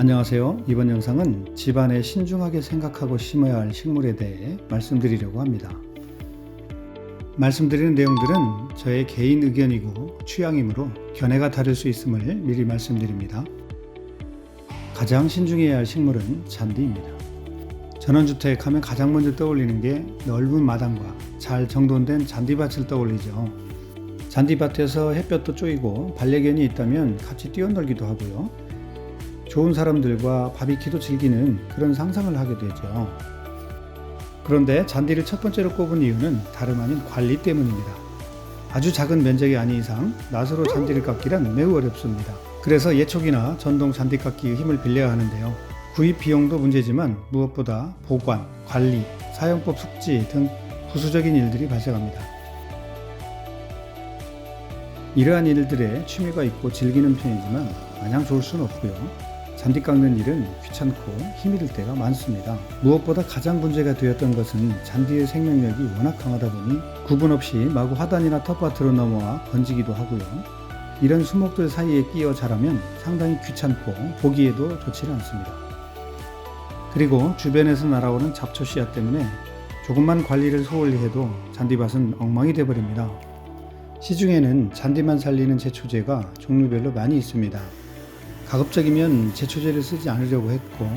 안녕하세요. 이번 영상은 집안에 신중하게 생각하고 심어야 할 식물에 대해 말씀드리려고 합니다. 말씀드리는 내용들은 저의 개인 의견이고 취향이므로 견해가 다를 수 있음을 미리 말씀드립니다. 가장 신중해야 할 식물은 잔디입니다. 전원주택 하면 가장 먼저 떠올리는 게 넓은 마당과 잘 정돈된 잔디밭을 떠올리죠. 잔디밭에서 햇볕도 쬐이고 반려견이 있다면 같이 뛰어놀기도 하고요. 좋은 사람들과 바비큐도 즐기는 그런 상상을 하게 되죠. 그런데 잔디를 첫 번째로 꼽은 이유는 다름 아닌 관리 때문입니다. 아주 작은 면적이 아닌 이상 낫으로 잔디를 깎기란 매우 어렵습니다. 그래서 예촉이나 전동 잔디 깎기의 힘을 빌려야 하는데요. 구입 비용도 문제지만 무엇보다 보관, 관리, 사용법 숙지 등 부수적인 일들이 발생합니다. 이러한 일들에 취미가 있고 즐기는 편이지만 마냥 좋을 수는 없고요. 잔디 깎는 일은 귀찮고 힘이 들 때가 많습니다. 무엇보다 가장 문제가 되었던 것은 잔디의 생명력이 워낙 강하다 보니 구분 없이 마구 화단이나 텃밭으로 넘어와 번지기도 하고요. 이런 수목들 사이에 끼어 자라면 상당히 귀찮고 보기에도 좋지 않습니다. 그리고 주변에서 날아오는 잡초 씨앗 때문에 조금만 관리를 소홀히 해도 잔디밭은 엉망이 되어버립니다. 시중에는 잔디만 살리는 제초제가 종류별로 많이 있습니다. 가급적이면 제초제를 쓰지 않으려고 했고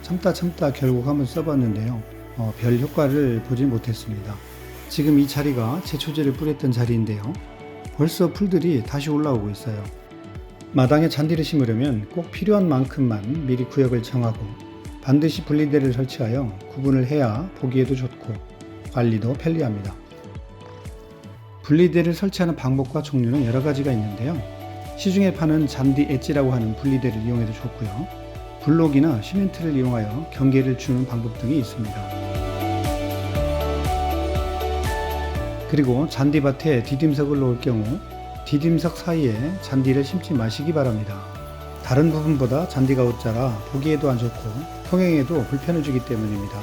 참다 결국 한번 써봤는데요. 별 효과를 보지 못했습니다. 지금 이 자리가 제초제를 뿌렸던 자리인데요. 벌써 풀들이 다시 올라오고 있어요. 마당에 잔디를 심으려면 꼭 필요한 만큼만 미리 구역을 정하고 반드시 분리대를 설치하여 구분을 해야 보기에도 좋고 관리도 편리합니다. 분리대를 설치하는 방법과 종류는 여러 가지가 있는데요. 시중에 파는 잔디 엣지라고 하는 분리대를 이용해도 좋고요. 블록이나 시멘트를 이용하여 경계를 주는 방법 등이 있습니다. 그리고 잔디밭에 디딤석을 놓을 경우 디딤석 사이에 잔디를 심지 마시기 바랍니다. 다른 부분보다 잔디가 옷자라 보기에도 안 좋고 통행에도 불편을 주기 때문입니다.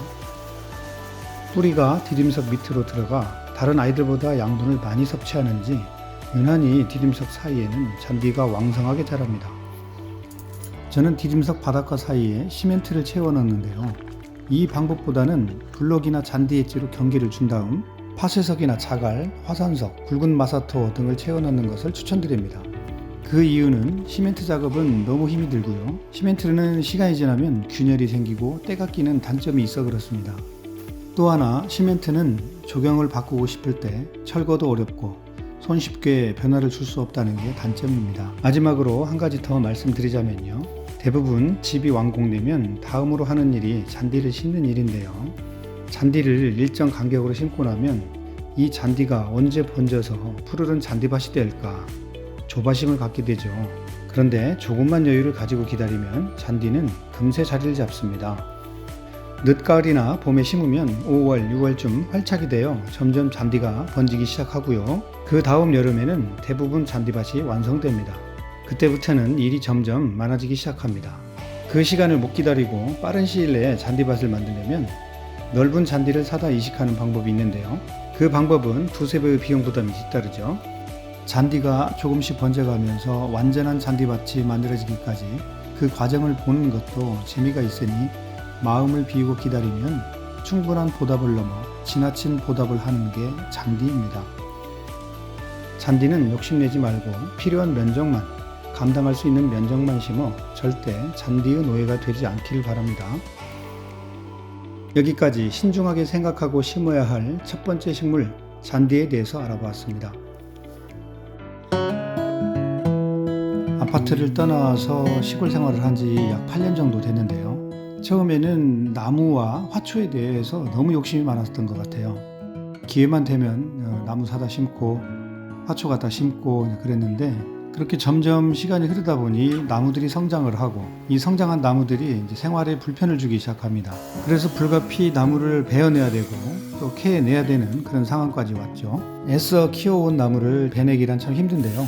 뿌리가 디딤석 밑으로 들어가 다른 아이들보다 양분을 많이 섭취하는지 유난히 디딤석 사이에는 잔디가 왕성하게 자랍니다. 저는 디딤석 바닥과 사이에 시멘트를 채워 넣는데요. 이 방법보다는 블록이나 잔디 엣지로 경계를 준 다음 파쇄석이나 자갈, 화산석, 굵은 마사토 등을 채워 넣는 것을 추천드립니다. 그 이유는 시멘트 작업은 너무 힘이 들고요. 시멘트는 시간이 지나면 균열이 생기고 때가 끼는 단점이 있어 그렇습니다. 또 하나 시멘트는 조경을 바꾸고 싶을 때 철거도 어렵고 손쉽게 변화를 줄 수 없다는 게 단점입니다. 마지막으로 한 가지 더 말씀드리자면요. 대부분 집이 완공되면 다음으로 하는 일이 잔디를 심는 일인데요. 잔디를 일정 간격으로 심고 나면 이 잔디가 언제 번져서 푸르른 잔디밭이 될까 조바심을 갖게 되죠. 그런데 조금만 여유를 가지고 기다리면 잔디는 금세 자리를 잡습니다. 늦가을이나 봄에 심으면 5월, 6월쯤 활착이 되어 점점 잔디가 번지기 시작하고요. 그 다음 여름에는 대부분 잔디밭이 완성됩니다. 그때부터는 일이 점점 많아지기 시작합니다. 그 시간을 못 기다리고 빠른 시일 내에 잔디밭을 만들려면 넓은 잔디를 사다 이식하는 방법이 있는데요. 그 방법은 두세 배의 비용 부담이 뒤따르죠. 잔디가 조금씩 번져가면서 완전한 잔디밭이 만들어지기까지 그 과정을 보는 것도 재미가 있으니 마음을 비우고 기다리면 충분한 보답을 넘어 지나친 보답을 하는 게 잔디입니다. 잔디는 욕심내지 말고 필요한 면적만, 감당할 수 있는 면적만 심어 절대 잔디의 노예가 되지 않기를 바랍니다. 여기까지 신중하게 생각하고 심어야 할 첫 번째 식물, 잔디에 대해서 알아보았습니다. 아파트를 떠나서 시골 생활을 한 지 약 8년 정도 됐는데요. 처음에는 나무와 화초에 대해서 너무 욕심이 많았던 것 같아요. 기회만 되면 나무 사다 심고 화초 갖다 심고 그랬는데 그렇게 점점 시간이 흐르다 보니 나무들이 성장을 하고 이 성장한 나무들이 이제 생활에 불편을 주기 시작합니다. 그래서 불가피 나무를 베어내야 되고 또 캐내야 되는 그런 상황까지 왔죠. 애써 키워온 나무를 베내기란 참 힘든데요.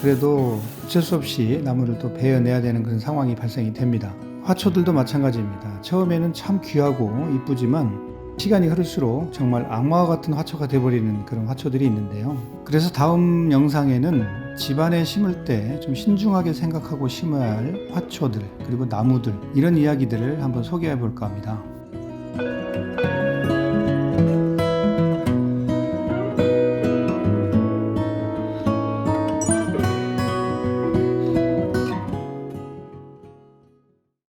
그래도 어쩔 수 없이 나무를 또 베어내야 되는 그런 상황이 발생이 됩니다. 화초들도 마찬가지입니다. 처음에는 참 귀하고 이쁘지만 시간이 흐를수록 정말 악마와 같은 화초가 되어버리는 그런 화초들이 있는데요. 그래서 다음 영상에는 집안에 심을 때 좀 신중하게 생각하고 심어야 할 화초들, 그리고 나무들, 이런 이야기들을 한번 소개해 볼까 합니다.